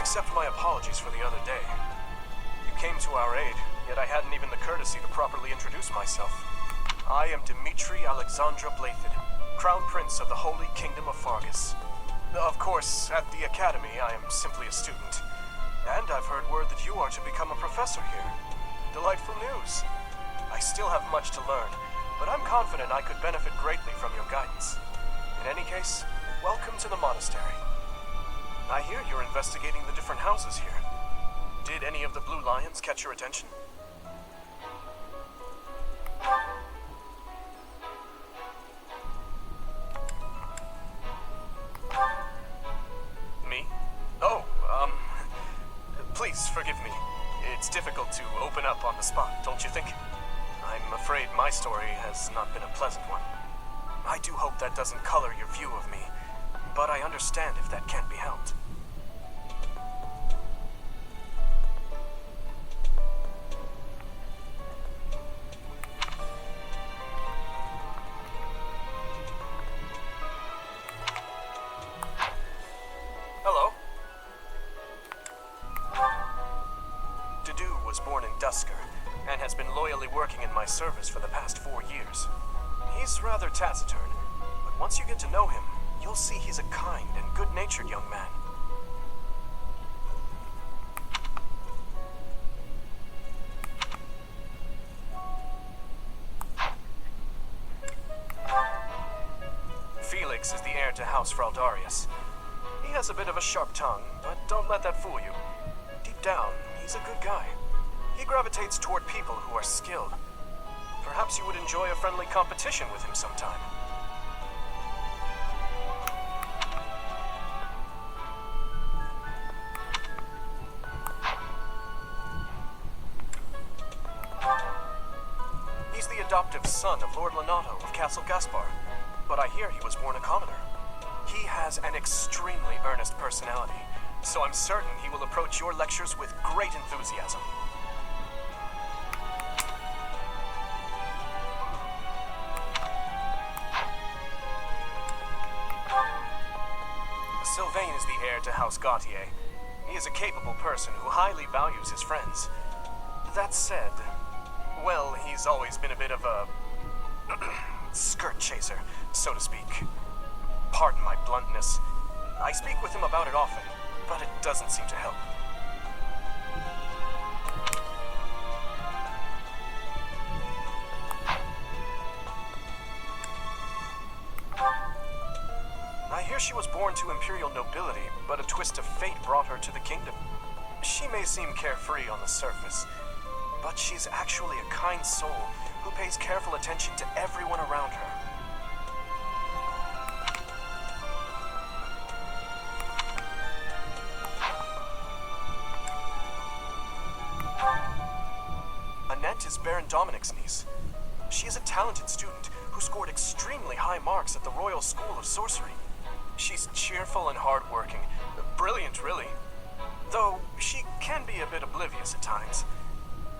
accept my apologies for the other day. You came to our aid, yet I hadn't even the courtesy to properly introduce myself. I am Dimitri Alexandra Blathid, Crown Prince of the Holy Kingdom of Fargus. Of course, at the Academy, I am simply a student. And I've heard word that you are to become a professor here. Delightful news. I still have much to learn, but I'm confident I could benefit greatly from your guidance. In any case, welcome to the monastery. I hear you're investigating the different houses here. Did any of the blue lions catch your attention? Me? Oh, please forgive me. It's difficult to open up on the spot, don't you think? I'm afraid my story has not been a pleasant one. I do hope that doesn't color your view of me, but I understand if that can't be helped. Hello? Dudu was born in Dusker, and has been loyally working in my service for the past 4 years. He's rather taciturn, but once you get to know him, you'll see he's a kind and good-natured young man. Felix is the heir to House Fraldarius. He has a bit of a sharp tongue, but don't let that fool you. Deep down, he's a good guy. He gravitates toward people who are skilled. Perhaps you would enjoy a friendly competition with him sometime. He's the adoptive son of Lord Lenato of Castle Gaspar, but I hear he was born a commoner. He has an extremely earnest personality, so I'm certain he will approach your lectures with great enthusiasm. Sylvain is the heir to House Gautier. He is a capable person who highly values his friends. That said, well, he's always been a bit of a skirt chaser, so to speak. Pardon my bluntness. I speak with him about it often, but it doesn't seem to help. I hear she was born to imperial nobility, but a twist of fate brought her to the kingdom. She may seem carefree on the surface, but she's actually a kind soul who pays careful attention to everyone around her. Annette is Baron Dominic's niece. She is a talented student who scored extremely high marks at the Royal School of Sorcery. She's cheerful and hardworking. Brilliant, really. Though she can be a bit oblivious at times.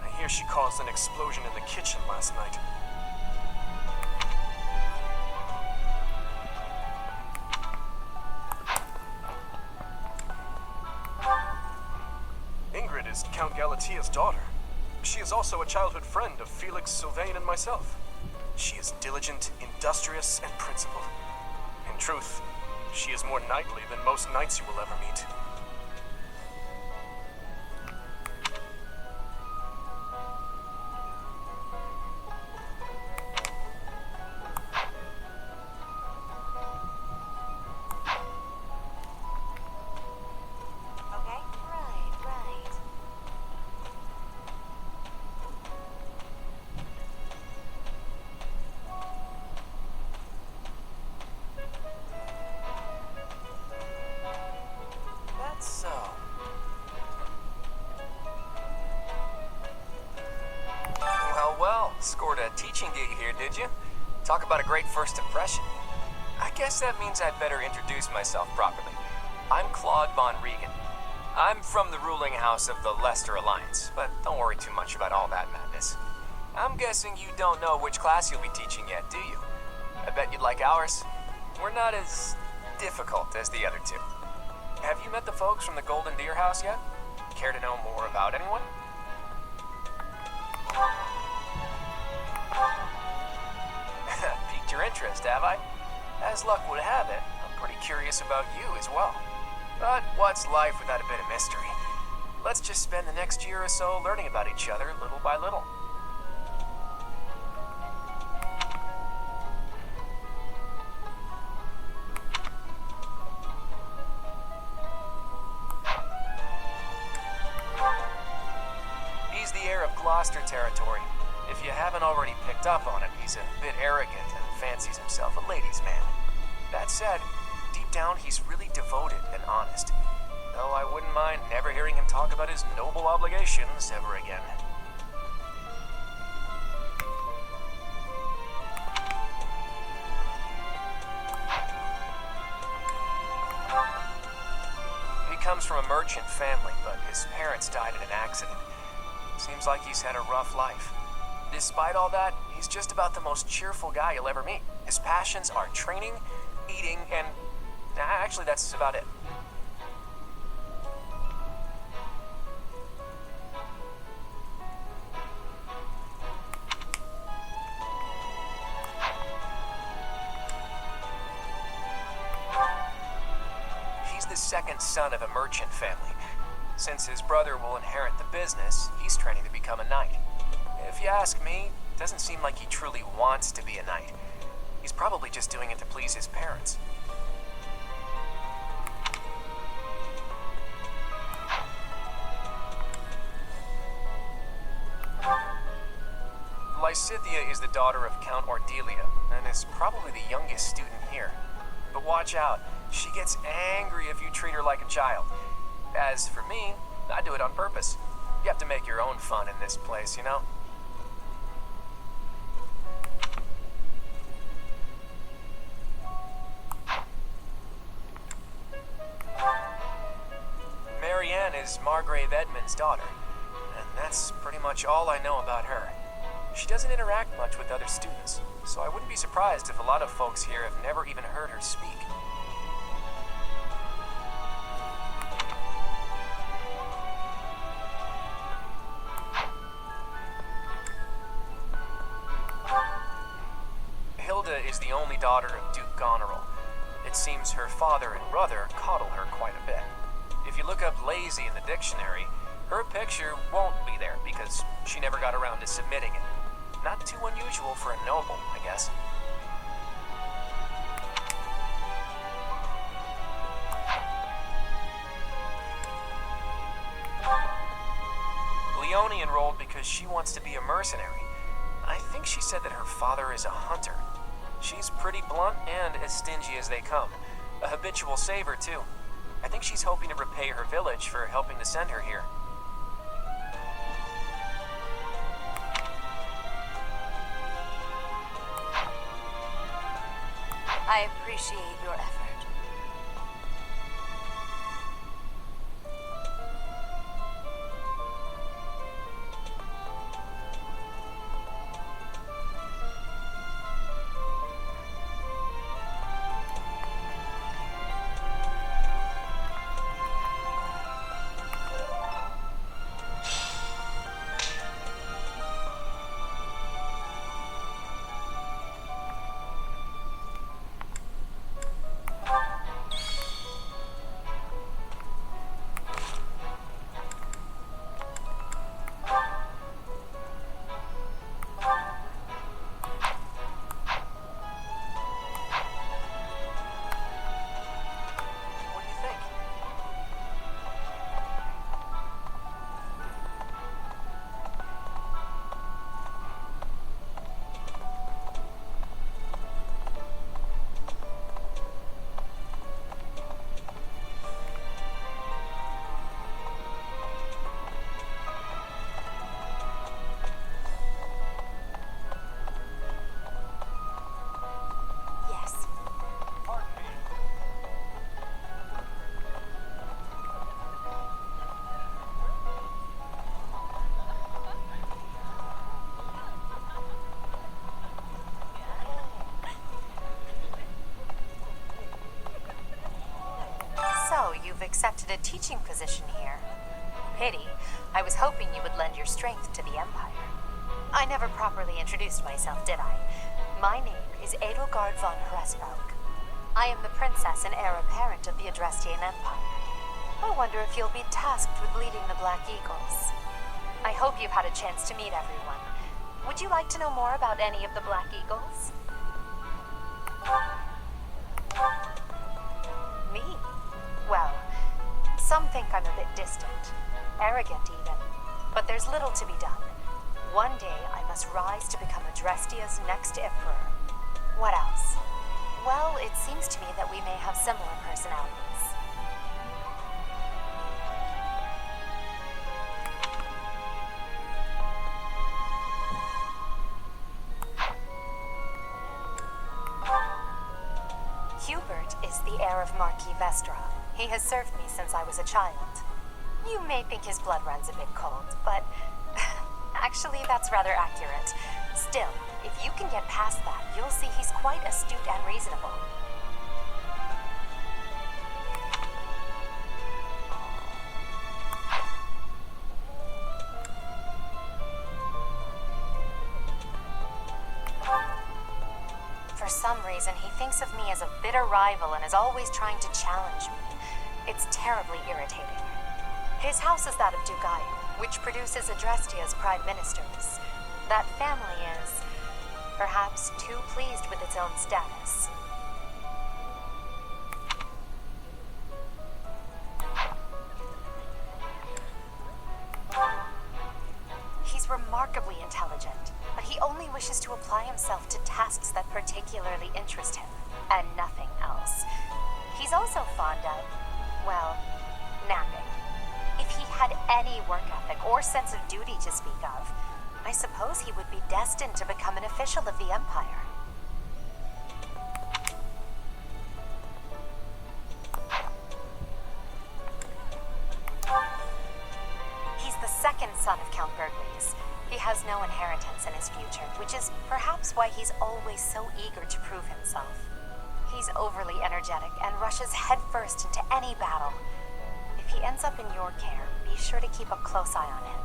I hear she caused an explosion in the kitchen last night. Ingrid is Count Galatia's daughter. She is also a childhood friend of Felix, Sylvain, and myself. She is diligent, industrious, and principled. In truth, she is more knightly than most knights you will ever meet. Scored a teaching gig here, did you? Talk about a great first impression. I guess that means I'd better introduce myself properly. I'm Claude von Regan. I'm from the ruling house of the Leicester Alliance, but don't worry too much about all that madness. I'm guessing you don't know which class you'll be teaching yet, do you? I bet you'd like ours. We're not as difficult as the other two. have you met the folks from the Golden Deer House yet? Care to know more about anyone? Piqued your interest, have I? As luck would have it, I'm pretty curious about you as well. But what's life without a bit of mystery? Let's just spend the next year or so learning about each other little by little. He's the heir of Gloucester territory. If you haven't already picked up on it, he's a bit arrogant and fancies himself a ladies' man. That said, deep down he's really devoted and honest. Though I wouldn't mind never hearing him talk about his noble obligations ever again. He comes from a merchant family, but his parents died in an accident. Seems like he's had a rough life. Despite all that, he's just about the most cheerful guy you'll ever meet. His passions are training, eating, and... actually, that's about it. He's the second son of a merchant family. Since his brother will inherit the business, he's training to become a knight. If you ask me, it doesn't seem like he truly wants to be a knight. He's probably just doing it to please his parents. Lysithia is the daughter of Count Ordelia, and is probably the youngest student here. But watch out, she gets angry if you treat her like a child. As for me, I do it on purpose. You have to make your own fun in this place, you know? Marianne is Margrave Edmund's daughter, and that's pretty much all I know about her. She doesn't interact much with other students, so I wouldn't be surprised if a lot of folks here have never even heard her speak. Hilda is the only daughter of Duke Goneril. It seems her father and brother coddle her quite a bit. If you look up lazy in the dictionary, her picture won't be there because she never got around to submitting it. Not too unusual for a noble, I guess. Leonie enrolled because she wants to be a mercenary. I think she said that her father is a hunter. She's pretty blunt and as stingy as they come. A habitual saver, too. I think she's hoping to repay her village for helping to send her here. I appreciate your effort. you've accepted a teaching position here. Pity. I was hoping you would lend your strength to the Empire. I never properly introduced myself, did I? My name is Edelgard von Hresberg. I am the princess and heir apparent of the Adrestian Empire. I wonder if you'll be tasked with leading the Black Eagles. I hope you've had a chance to meet everyone. Would you like to know more about any of the Black Eagles? Me? Well, some think I'm a bit distant, arrogant even, but there's little to be done. One day I must rise to become Adrestia's next emperor. What else? Well, it seems to me that we may have similar personalities. Hubert is the heir of Marquis Vestra. He has served me since I was a child. You may think his blood runs a bit cold, but actually that's rather accurate. Still, if you can get past that, you'll see he's quite astute and reasonable. For some reason, he thinks of me as a bitter rival and is always trying to challenge me. It's terribly irritating. His house is that of Dugai, which produces Adrestia's prime ministers. That family is perhaps too pleased with its own status. He's remarkably intelligent, but he only wishes to apply himself to tasks that particularly interest him, and nothing else. He's also fond of, well, napping. If he had any work ethic or sense of duty to speak of, I suppose he would be destined to become an official of the Empire. He's the second son of Count Bergliez. He has no inheritance in his future, which is perhaps why he's always so eager to prove himself. He's overly energetic and rushes headfirst into any battle. If he ends up in your care, be sure to keep a close eye on him.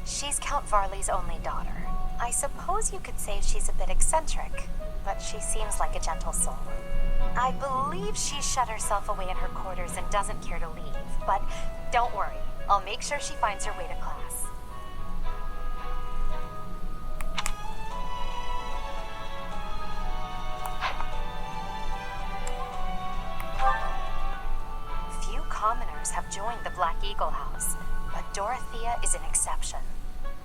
She's Count Varley's only daughter. I suppose you could say she's a bit eccentric, but she seems like a gentle soul. I believe she shut herself away in her quarters and doesn't care to leave, but don't worry, I'll make sure she finds her way to class. Few commoners have joined the Black Eagle House, but Dorothea is an exception.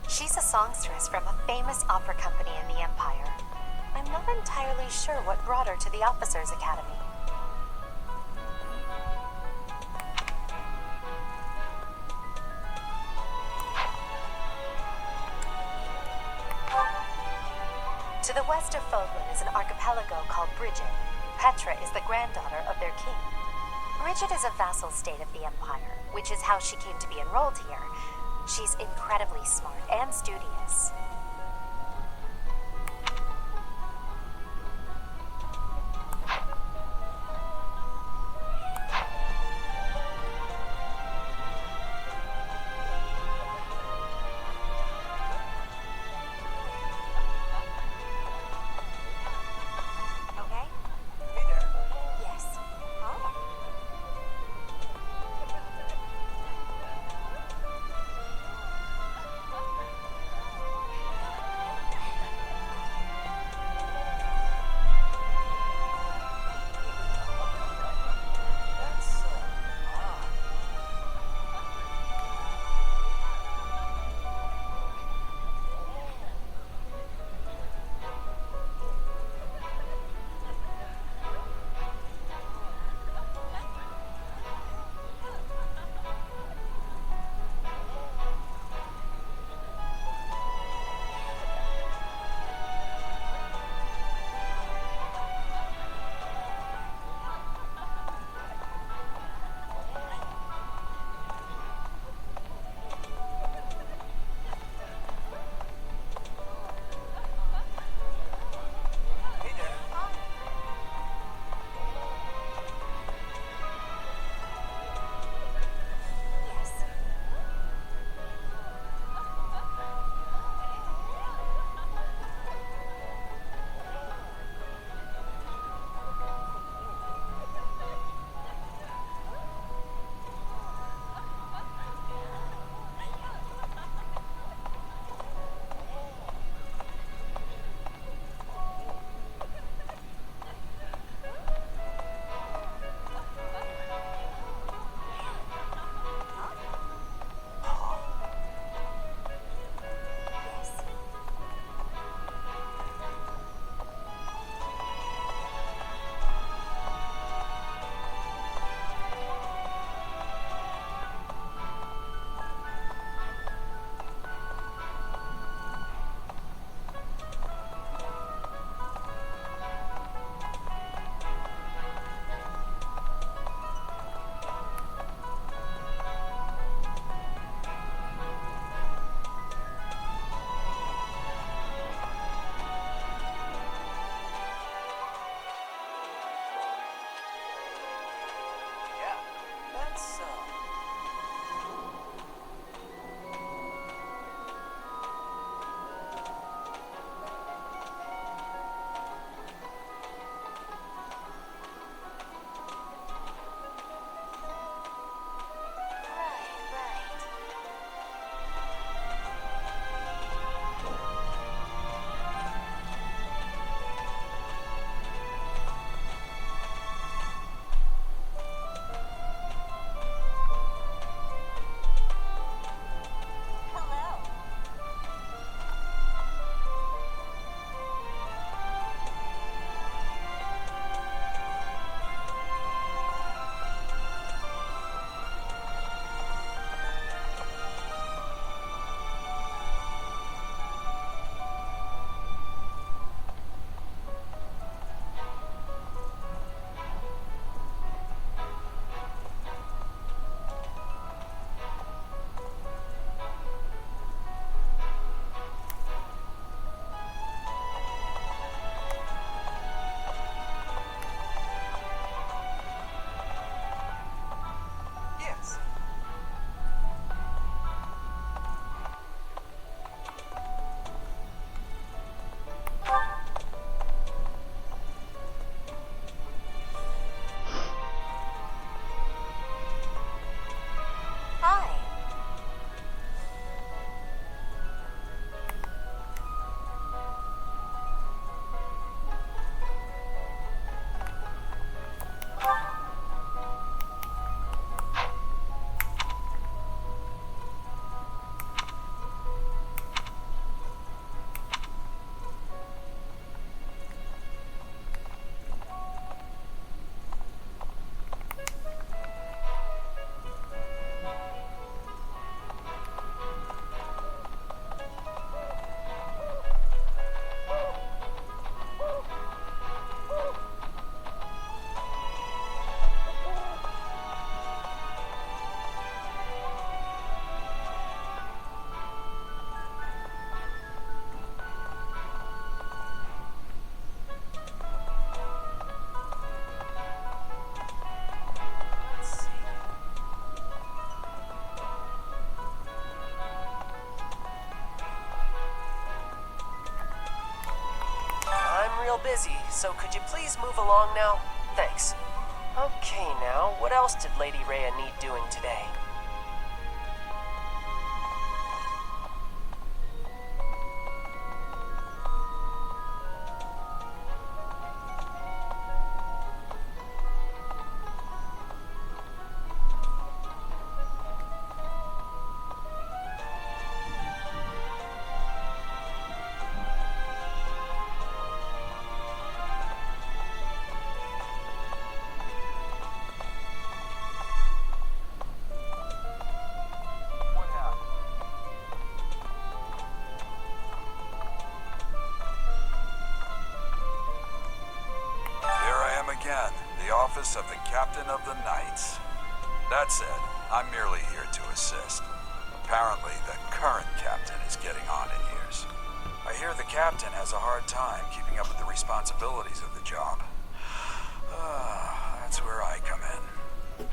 She's a songstress from a famous opera company in the Empire. I'm not entirely sure what brought her to the Officers' Academy. To the west of Fogland is an archipelago called Brigid. Petra is the granddaughter of their king. Brigid is a vassal state of the Empire, which is how she came to be enrolled here. She's incredibly smart and studious. Okay? Hey there. Yes. Oh. real busy, so could you please move along now? Thanks. Okay now, what else did Lady Rhea need doing today? Of the Captain of the Knights. That said, I'm merely here to assist. Apparently, the current captain is getting on in years. I hear the captain has a hard time keeping up with the responsibilities of the job. That's where I come in.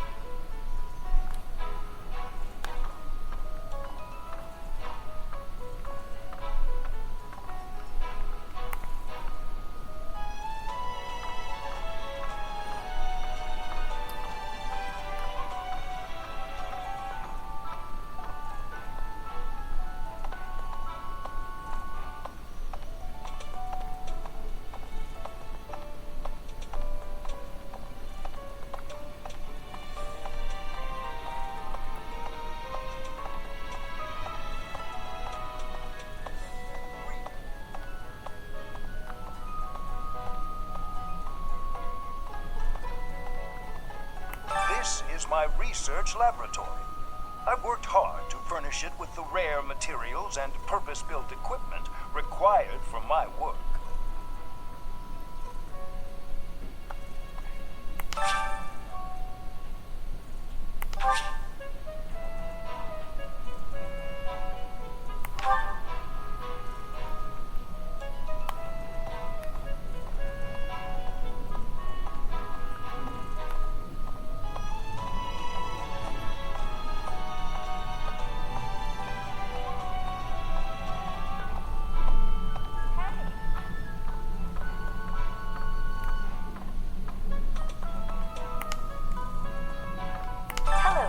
This is my research laboratory. I've worked hard to furnish it with the rare materials and purpose-built equipment required for my work.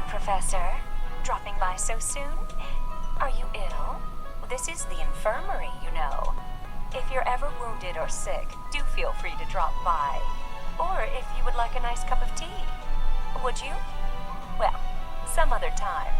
Professor, dropping by so soon? Are you ill? This is the infirmary, you know. If you're ever wounded or sick, do feel free to drop by. Or if you would like a nice cup of tea. Would you? Well, some other time.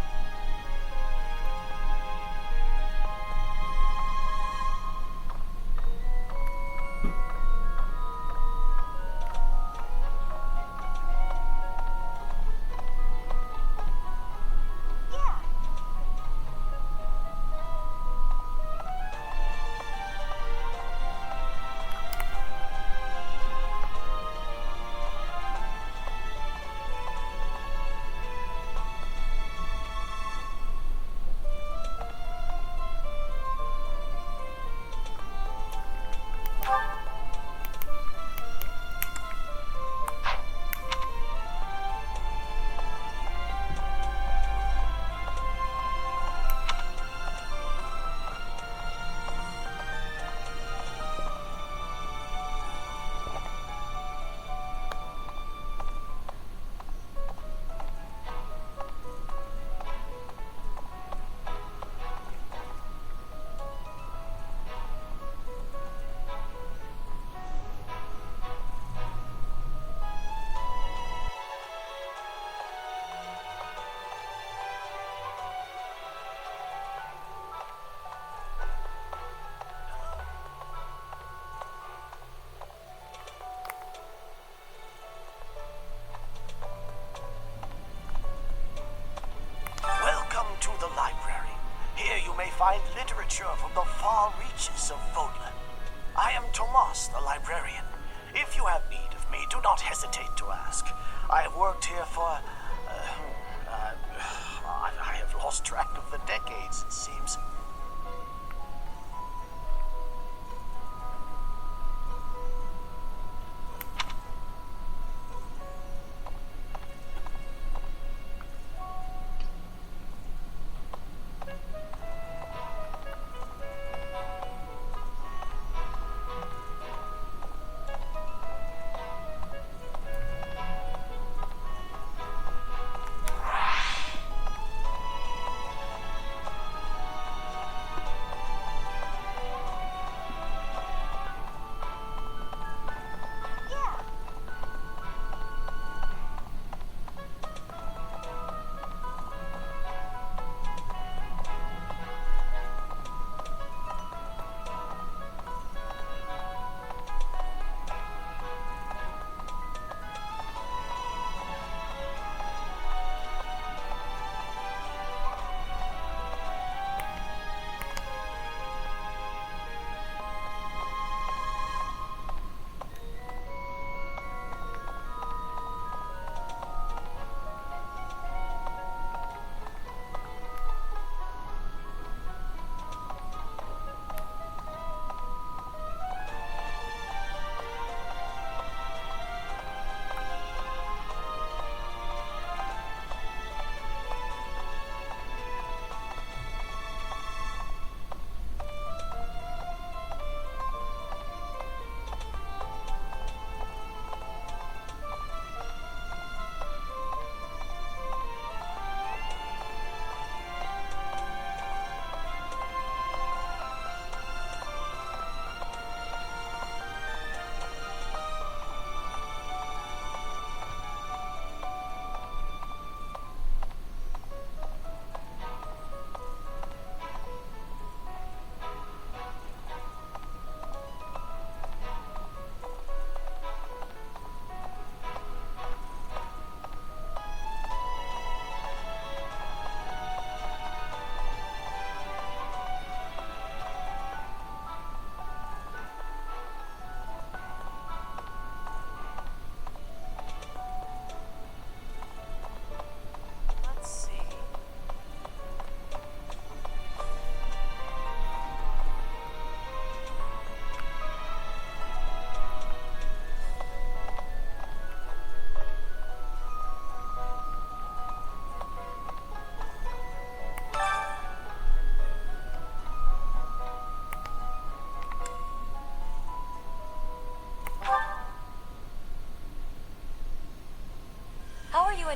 Find literature from the far reaches of Vodland. I am Tomas, the librarian. If you have need of me, do not hesitate to ask. I have worked here for... I have lost track of the decades, it seems.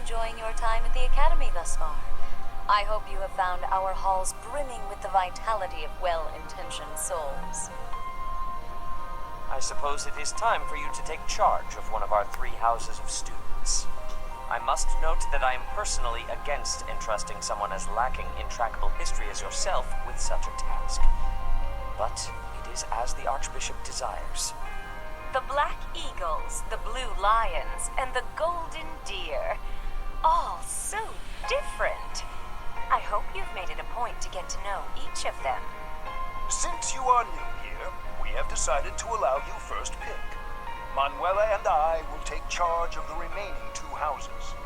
enjoying your time at the Academy thus far. I hope you have found our halls brimming with the vitality of well-intentioned souls. I suppose it is time for you to take charge of one of our 3 houses of students. I must note that I am personally against entrusting someone as lacking in trackable history as yourself with such a task. But it is as the Archbishop desires. The Black Eagles, the Blue Lions, and the Golden Deer. All so different. I hope you've made it a point to get to know each of them. Since you are new here, we have decided to allow you first pick. Manuela and I will take charge of the remaining 2 houses.